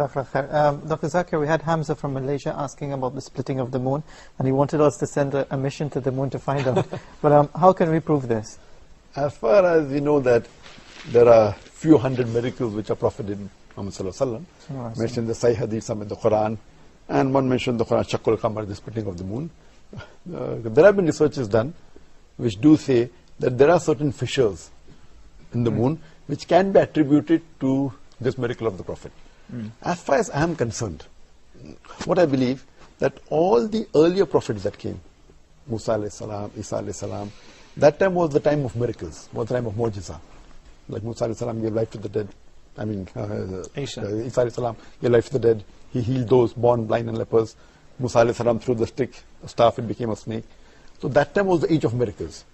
Dr. Zakir, we had Hamza from Malaysia asking about the splitting of the moon, and he wanted us to send a mission to the moon to find out. But how can we prove this? As far as we know that there are few hundred miracles which are propheted in Muhammad Sallallahu Alaihi Wasallam, mentioned the Sahih Hadith, some in the Quran, and one mentioned the Quran, Shaqqul Qamar, the splitting of the moon. There have been researches done which do say that there are certain fissures in the moon which can be attributed to this miracle of the Prophet. As far as I am concerned, what I believe, that all the earlier prophets that came, Musa alayhi salam, Isa alayhi salam, that time was the time of miracles, was the time of mu'jiza. Like Musa alayhi salam gave life to the dead. I mean, Isa alayhi salam gave life to the dead. He healed those born blind and lepers. Musa alayhi salam threw the stick, a staff, it became a snake. So that time was the age of miracles.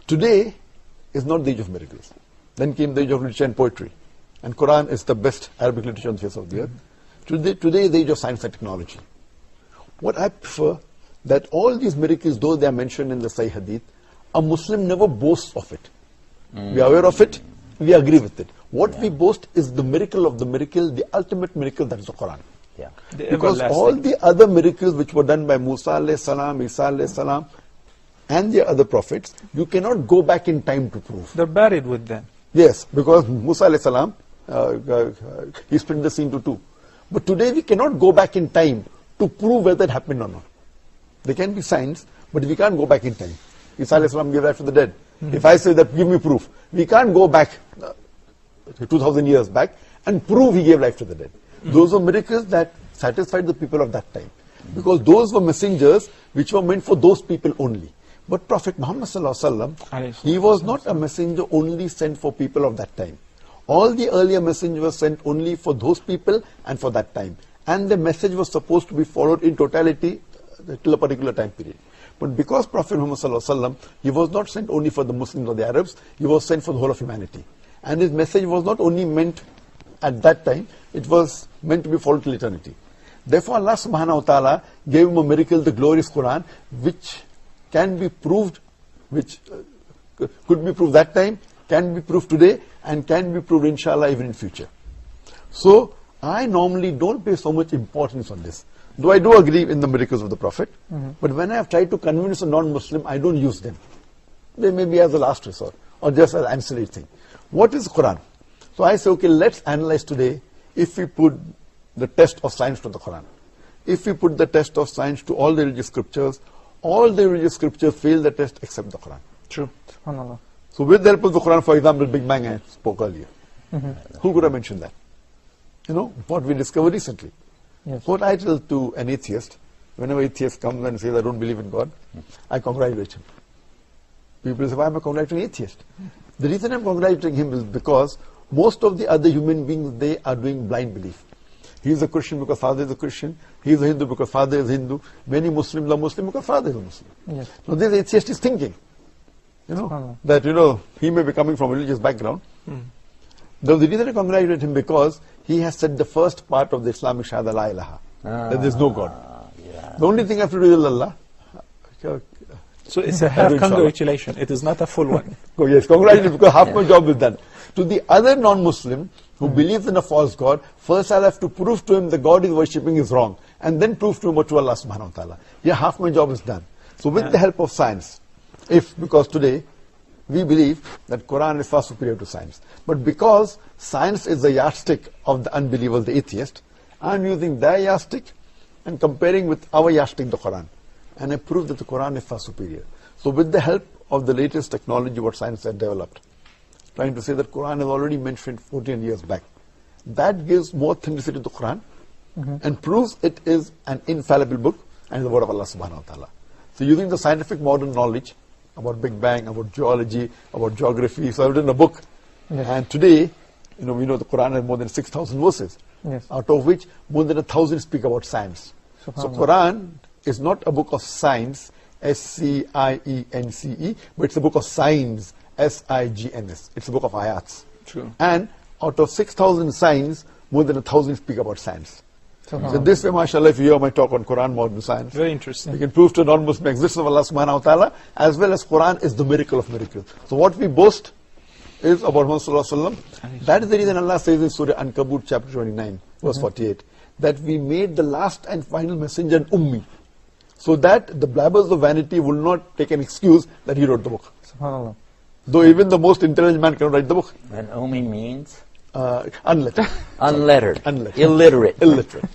Today is not the age of miracles. Then came the age of literature and poetry. And Quran is the best Arabic literature on the face of the earth. Today is the age of science and technology. What I prefer, that all these miracles, though they are mentioned in the Sahih Hadith, a Muslim never boasts of it. We are aware of it, we agree with it. What we boast is the miracle of the miracle, the ultimate miracle, that is the Quran. Yeah. Because all the other miracles which were done by Musa alayhi salam, Isa alayhi salam, and the other prophets, you cannot go back in time to prove. They're buried with them. Yes, because Musa alayhi salam, he split the sea into two. But today we cannot go back in time to prove whether it happened or not. There can be signs, but we can't go back in time. Isa alayhi salam gave life to the dead. If I say that, give me proof. We can't go back 2000 years back and prove he gave life to the dead. Those were miracles that satisfied the people of that time. Because those were messengers which were meant for those people only. But Prophet Muhammad Sallallahu Alaihi Wasallam, he was not a messenger only sent for people of that time. All the earlier messengers were sent only for those people and for that time. And the message was supposed to be followed in totality till a particular time period. But because Prophet Muhammad Sallallahu Alaihi Wasallam, he was not sent only for the Muslims or the Arabs, he was sent for the whole of humanity. And his message was not only meant at that time, it was meant to be followed till eternity. Therefore Allah subhanahu wa ta'ala gave him a miracle, the glorious Quran, which can be proved, which could be proved that time, can be proved today, and can be proved inshallah even in future. So I normally don't pay so much importance on this. Though I do agree in the miracles of the Prophet, but when I have tried to convince a non-Muslim, I don't use them. They may be as a last resort, or just as an ancillary thing. What is Quran? So I say, okay, let's analyze today if we put the test of science to the Quran. If we put the test of science to all the religious scriptures, all the religious scriptures fail the test except the Quran. True. SubhanAllah. So with the help of the Quran, for example, Big Bang I spoke earlier. Who could have mentioned that? You know, what we discovered recently. Yes. What I tell to an atheist, whenever atheist comes and says, I don't believe in God, I congratulate him. People say, why am I congratulating an atheist? The reason I'm congratulating him is because most of the other human beings, they are doing blind belief. He is a Christian because father is a Christian. He is a Hindu because father is Hindu. Many Muslims are Muslim because father is a Muslim. Yes. So this atheist is thinking, that, he may be coming from a religious background. The reason I congratulate him because he has said the first part of the Islamic Shahada La ilaha, that there is no God. The only thing I have to do is Allah. So it's a half congratulation. It is not a full one. Oh yes, congratulations, because half my job is done. To the other non-Muslim who believes in a false God, first I'll have to prove to him the God he's worshipping is wrong, and then prove to him what to Allah subhanahu wa ta'ala. Yeah, half my job is done. So with the help of science, because today we believe that Quran is far superior to science, but because science is the yardstick of the unbeliever, the atheist, I'm using their yardstick and comparing with our yardstick, the Quran. And I prove that the Quran is far superior. So with the help of the latest technology what science has developed, trying to say that Quran is already mentioned 14 years back, that gives more authenticity to the Quran and proves it is an infallible book and the word of Allah subhanahu wa ta'ala. So using the scientific modern knowledge about Big Bang, about geology, about geography, so I've written a book. And today, we know the Quran has more than 6,000 verses, out of which more than 1,000 speak about science. So Quran is not a book of science, S-C-I-E-N-C-E, but it's a book of signs, S-I-G-N-S. It's a book of ayats. True. And out of 6,000 signs, more than 1,000 speak about science. So this way, mashallah, if you hear my talk on Quran, modern science, very interesting. We can prove to a non-Muslim existence of Allah subhanahu wa ta'ala, as well as Quran is the miracle of miracles. So what we boast is about Muhammad Sallallahu Alaihi Wasallam. That is the reason Allah says in Surah Ankabut chapter 29, verse 48, that we made the last and final messenger an ummi, so that the blabbers of vanity will not take an excuse that he wrote the book. SubhanAllah. Though even the most intelligent man cannot write the book. And ummi means? Unlettered. Unlettered. Unlettered. Illiterate. Illiterate.